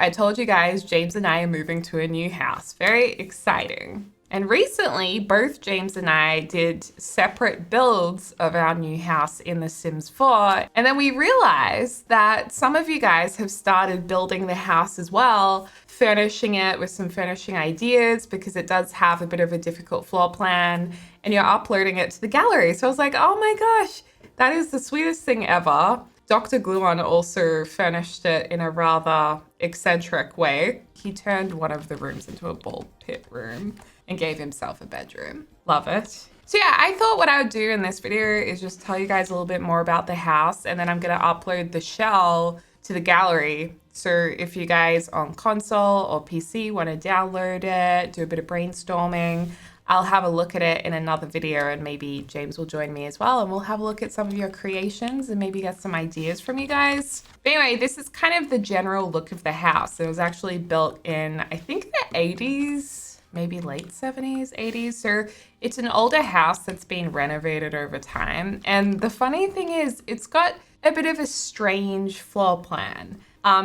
I told you guys James and I are moving to a new house. Very exciting. And recently, both James and I did separate builds of our new house in The Sims 4. And then we realized that some of you guys have started building the house as well, furnishing it with some furnishing ideas because it does have a bit of a difficult floor plan, and you're uploading it to the gallery. So I was like, oh my gosh, that is the sweetest thing ever. Dr. Gluon also furnished it in a rather eccentric way. He turned one of the rooms into a ball pit room and gave himself a bedroom. Love it. So yeah, I thought what I would do in this video is just tell you guys a little bit more about the house, and then I'm gonna upload the shell to the gallery. So if you guys on console or PC want to download it, do a bit of brainstorming, I'll have a look at it in another video, and maybe James will join me as well, and we'll have a look at some of your creations and maybe get some ideas from you guys. But anyway, this is kind of the general look of the house. It was actually built in, I think, the 80s, maybe late 70s, 80s. So it's an older house that's been renovated over time. And the funny thing is, it's got a bit of a strange floor plan.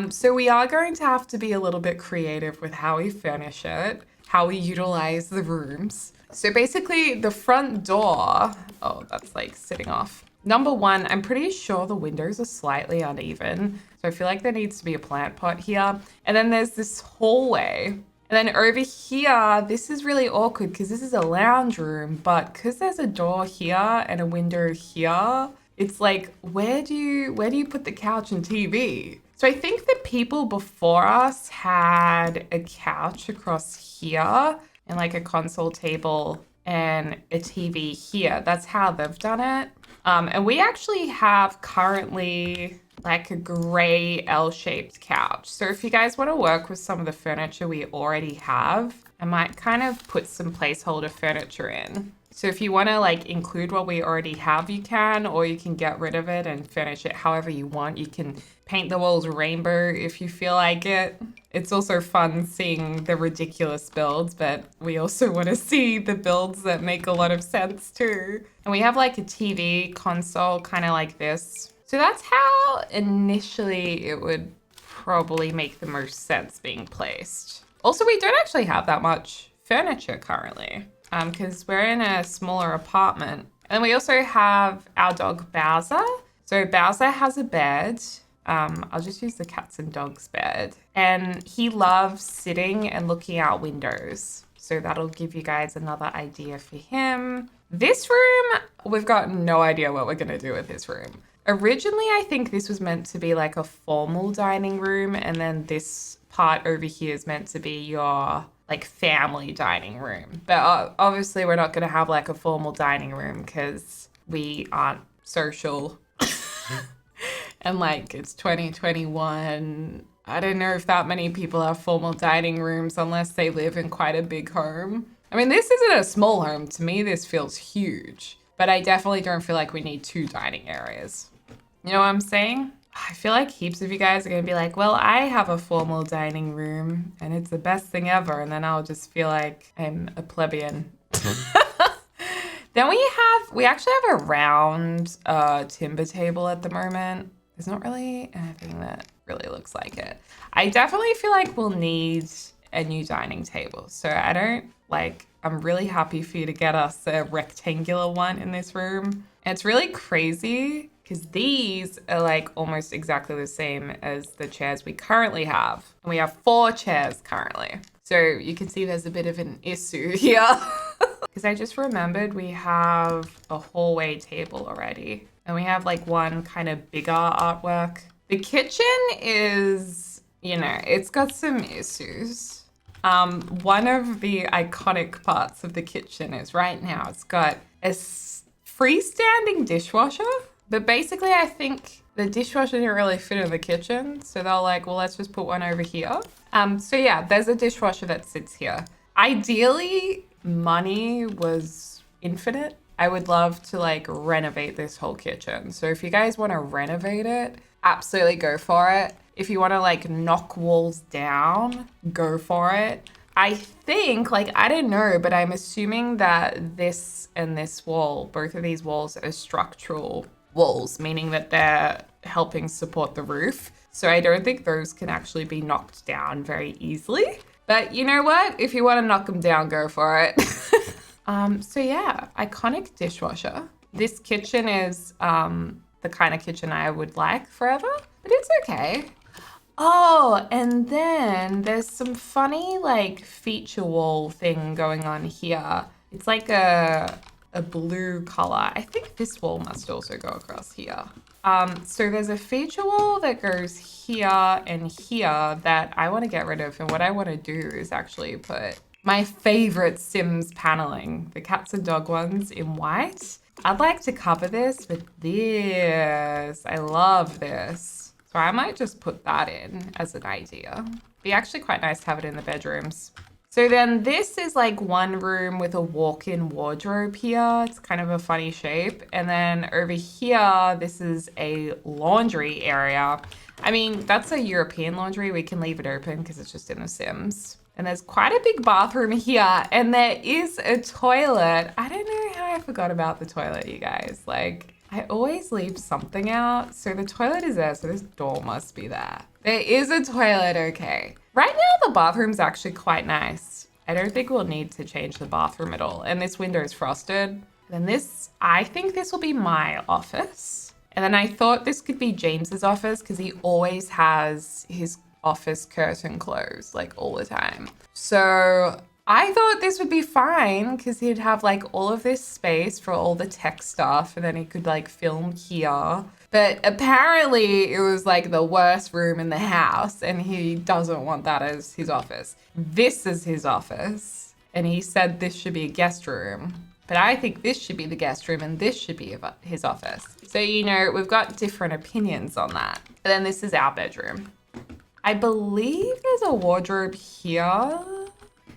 So we are going to have to be a little bit creative with how we furnish it, how we utilize the rooms. So basically the front door, oh, that's like sitting off. Number one, I'm pretty sure the windows are slightly uneven. So I feel like there needs to be a plant pot here. And then there's this hallway. And then over here, this is really awkward because this is a lounge room, but because there's a door here and a window here, it's like, where do you put the couch and TV? So I think the people before us had a couch across here and like a console table and a TV here. That's how they've done it. And we actually have currently like a gray L-shaped couch. So if you guys want to work with some of the furniture we already have, I might kind of put some placeholder furniture in. So if you want to like include what we already have, you can, or you can get rid of it and furnish it however you want. You can paint the walls rainbow if you feel like it. It's also fun seeing the ridiculous builds, but we also want to see the builds that make a lot of sense too. And we have like a TV console kind of like this. So that's how initially it would probably make the most sense being placed. Also, we don't actually have that much furniture currently because we're in a smaller apartment. And we also have our dog Bowser. So Bowser has a bed. I'll just use the cats and dogs bed. And he loves sitting and looking out windows. So that'll give you guys another idea for him. This room, we've got no idea what we're gonna do with this room. Originally, I think this was meant to be like a formal dining room, and then this part over here is meant to be your like family dining room. But obviously we're not going to have like a formal dining room because we aren't social. And like it's 2021. I don't know if that many people have formal dining rooms unless they live in quite a big home. I mean, this isn't a small home. To me, this feels huge. But I definitely don't feel like we need 2 dining areas. You know what I'm saying? I feel like heaps of you guys are going to be like, well, I have a formal dining room and it's the best thing ever. And then I'll just feel like I'm a plebeian. Then we actually have a round timber table at the moment. There's not really anything that really looks like it. I definitely feel like we'll need a new dining table. So I'm really happy for you to get us a rectangular one in this room. And it's really crazy because these are like almost exactly the same as the chairs we currently have. And we have 4 chairs currently. So you can see there's a bit of an issue here. Because I just remembered we have a hallway table already. And we have like one kind of bigger artwork. The kitchen is, it's got some issues. One of the iconic parts of the kitchen is right now it's got a freestanding dishwasher. But basically, I think the dishwasher didn't really fit in the kitchen. So they're like, well, let's just put one over here. So yeah, there's a dishwasher that sits here. Ideally, money was infinite. I would love to like renovate this whole kitchen. So if you guys want to renovate it, absolutely go for it. If you want to like knock walls down, go for it. I think, I don't know, but I'm assuming that this and this wall, both of these walls are structural walls, meaning that they're helping support the roof. So I don't think those can actually be knocked down very easily. But you know what? If you want to knock them down, go for it. So yeah, iconic dishwasher. This kitchen is the kind of kitchen I would like forever, but it's okay. Oh, and then there's some funny like feature wall thing going on here. It's like a blue color. I think this wall must also go across here. So there's a feature wall that goes here and here that I want to get rid of. And what I want to do is actually put my favorite Sims paneling, the cats and dog ones in white. I'd like to cover this with this. I love this. So I might just put that in as an idea. Be actually quite nice to have it in the bedrooms. So then this is like one room with a walk-in wardrobe here. It's kind of a funny shape. And then over here, this is a laundry area. I mean, that's a European laundry. We can leave it open because it's just in The Sims. And there's quite a big bathroom here. And there is a toilet. I don't know how I forgot about the toilet, you guys. Like, I always leave something out. So the toilet is there, so this door must be there. There is a toilet, okay. Right now, the bathroom's actually quite nice. I don't think we'll need to change the bathroom at all. And this window is frosted. Then this, I think this will be my office. And then I thought this could be James's office because he always has his office curtain closed, like all the time. So I thought this would be fine because he'd have like all of this space for all the tech stuff and then he could like film here. But apparently it was like the worst room in the house and he doesn't want that as his office. This is his office. And he said this should be a guest room. But I think this should be the guest room and this should be his office. So, you know, we've got different opinions on that. But then this is our bedroom. I believe there's a wardrobe here.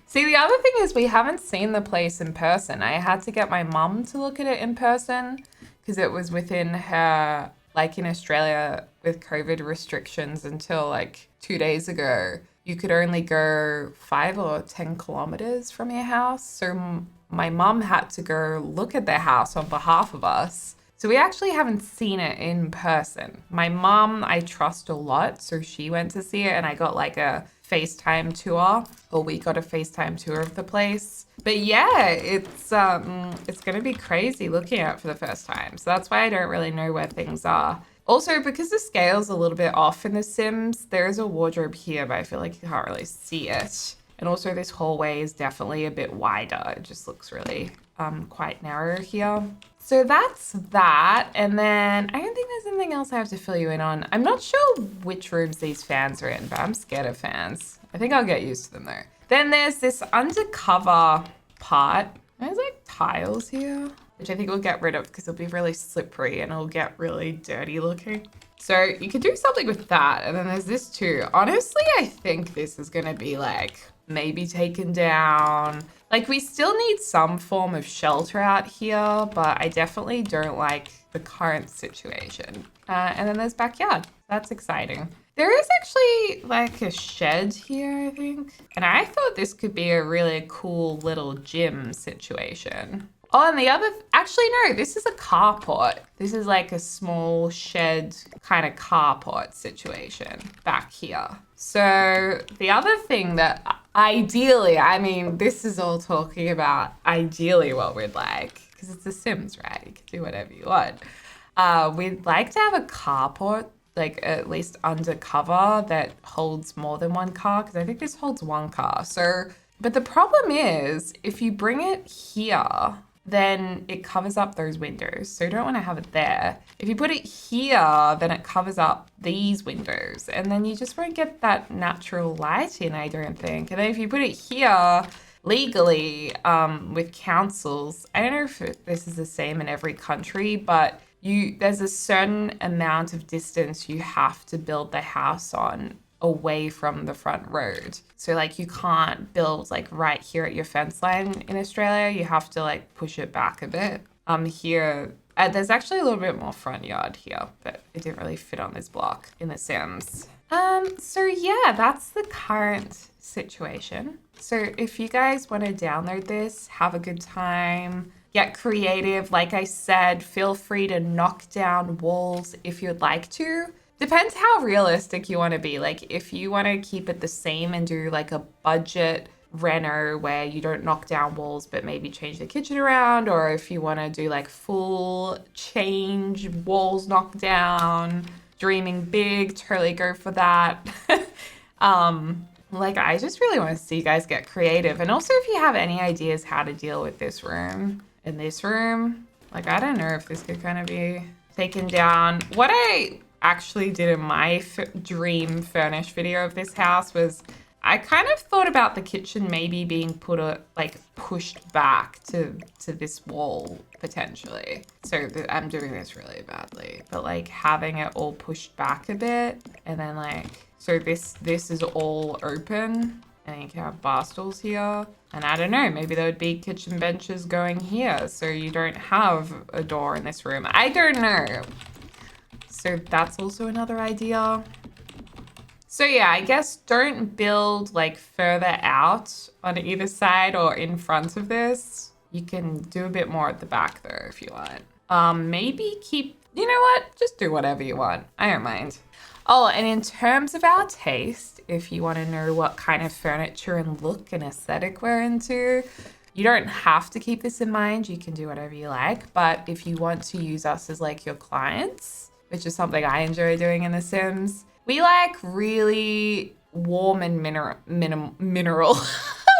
See, the other thing is we haven't seen the place in person. I had to get my mum to look at it in person because it was within her, like in Australia with COVID restrictions until like 2 days ago, you could only go 5 or 10 kilometers from your house. So my mum had to go look at the house on behalf of us. So we actually haven't seen it in person. My mom, I trust a lot, so she went to see it and I got like a FaceTime tour, or we got a FaceTime tour of the place. But yeah, it's gonna be crazy looking at it for the first time. So that's why I don't really know where things are. Also, because the scale's a little bit off in The Sims, there is a wardrobe here, but I feel like you can't really see it. And also this hallway is definitely a bit wider. It just looks really quite narrow here. So that's that. And then I don't think there's anything else I have to fill you in on. I'm not sure which rooms these fans are in, but I'm scared of fans. I think I'll get used to them though. Then there's this undercover part. There's like tiles here, which I think we'll get rid of because it'll be really slippery and it'll get really dirty looking. So you could do something with that. And then there's this too. Honestly, I think this is gonna be like maybe taken down. Like we still need some form of shelter out here, but I definitely don't like the current situation. And then there's backyard. That's exciting. There is actually like a shed here, I think. And I thought this could be a really cool little gym situation. Oh, and the other, actually no, this is a carport. This is like a small shed kind of carport situation back here. So the other thing that ideally, I mean, this is all talking about ideally what we'd like, because it's The Sims, right? You can do whatever you want. We'd like to have a carport, like at least undercover, that holds more than one car, because I think this holds one car. So, but the problem is, if you bring it here, then it covers up those windows. So you don't want to have it there. If you put it here, then it covers up these windows. And then you just won't get that natural light in, I don't think. And then if you put it here, legally, with councils, I don't know if this is the same in every country, but there's a certain amount of distance you have to build the house on away from the front road. So like you can't build like right here at your fence line in Australia. You have to like push it back a bit. Here, there's actually a little bit more front yard here, but it didn't really fit on this block in The Sims. So yeah, that's the current situation. So if you guys want to download this, have a good time, get creative. Like I said, feel free to knock down walls if you'd like to. Depends how realistic you want to be. Like if you want to keep it the same and do like a budget reno where you don't knock down walls but maybe change the kitchen around, or if you want to do like full change, walls knocked down, dreaming big, totally go for that. Like I just really want to see you guys get creative. And also if you have any ideas how to deal with this room and this room, like I don't know if this could kind of be taken down. What I actually did in my dream furnish video of this house was I kind of thought about the kitchen maybe being pushed back to this wall potentially. So I'm doing this really badly, but like having it all pushed back a bit, and then like so this is all open, and you can have bar stools here. And I don't know, maybe there would be kitchen benches going here, so you don't have a door in this room. I don't know. So that's also another idea. So yeah, I guess don't build like further out on either side or in front of this. You can do a bit more at the back though if you want. Maybe keep, you know what? Just do whatever you want. I don't mind. Oh, and in terms of our taste, if you want to know what kind of furniture and look and aesthetic we're into, you don't have to keep this in mind. You can do whatever you like. But if you want to use us as like your clients, which is something I enjoy doing in The Sims, we like really warm and mineral.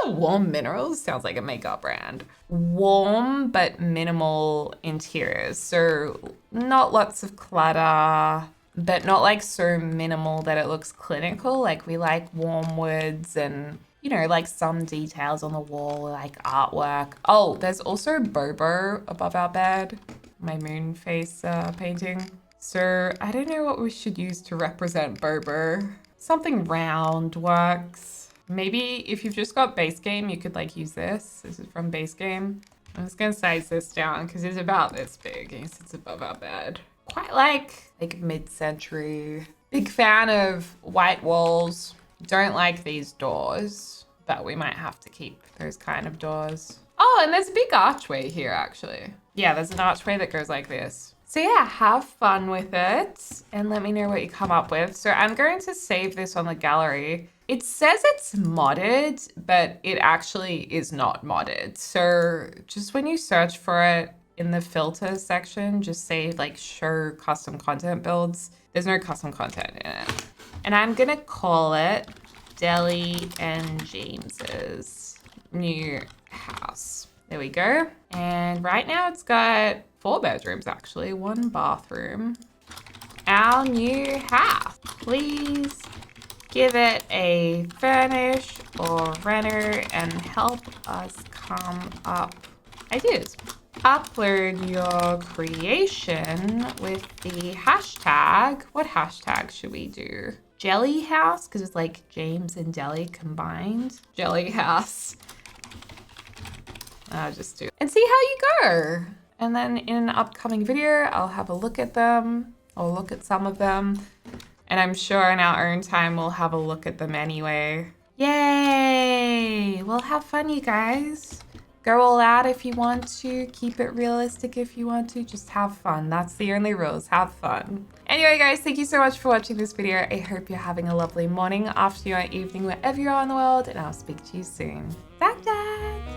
Warm minerals sounds like a makeup brand. Warm but minimal interiors. So not lots of clutter, but not like so minimal that it looks clinical. Like we like warm woods and, you know, like some details on the wall, like artwork. Oh, there's also Bobo above our bed, my moon face painting. So I don't know what we should use to represent Bobo. Something round works. Maybe if you've just got base game, you could like use this. This is from base game. I'm just gonna size this down because it's about this big. It sits above our bed. Quite like mid-century. Big fan of white walls. Don't like these doors, but we might have to keep those kind of doors. Oh, and there's a big archway here actually. Yeah, there's an archway that goes like this. So yeah, have fun with it and let me know what you come up with. So I'm going to save this on the gallery. It says it's modded, but it actually is not modded. So just when you search for it in the filter section, just say like show custom content builds. There's no custom content in it. And I'm gonna call it Deli and James's new house. There we go. And right now it's got 4 bedrooms actually, 1 bathroom. Our new house. Please give it a furnish or reno and help us come up ideas. Upload your creation with the hashtag. What hashtag should we do? Jelly house, because it's like James and Deli combined. Jelly house. I'll just do it. And see how you go. And then in an upcoming video, I'll have a look at them. I'll look at some of them. And I'm sure in our own time, we'll have a look at them anyway. Yay! Well, have fun, you guys. Go all out if you want to. Keep it realistic if you want to. Just have fun. That's the only rules. Have fun. Anyway, guys, thank you so much for watching this video. I hope you're having a lovely morning, afternoon, or evening, wherever you are in the world. And I'll speak to you soon. Bye, Dad.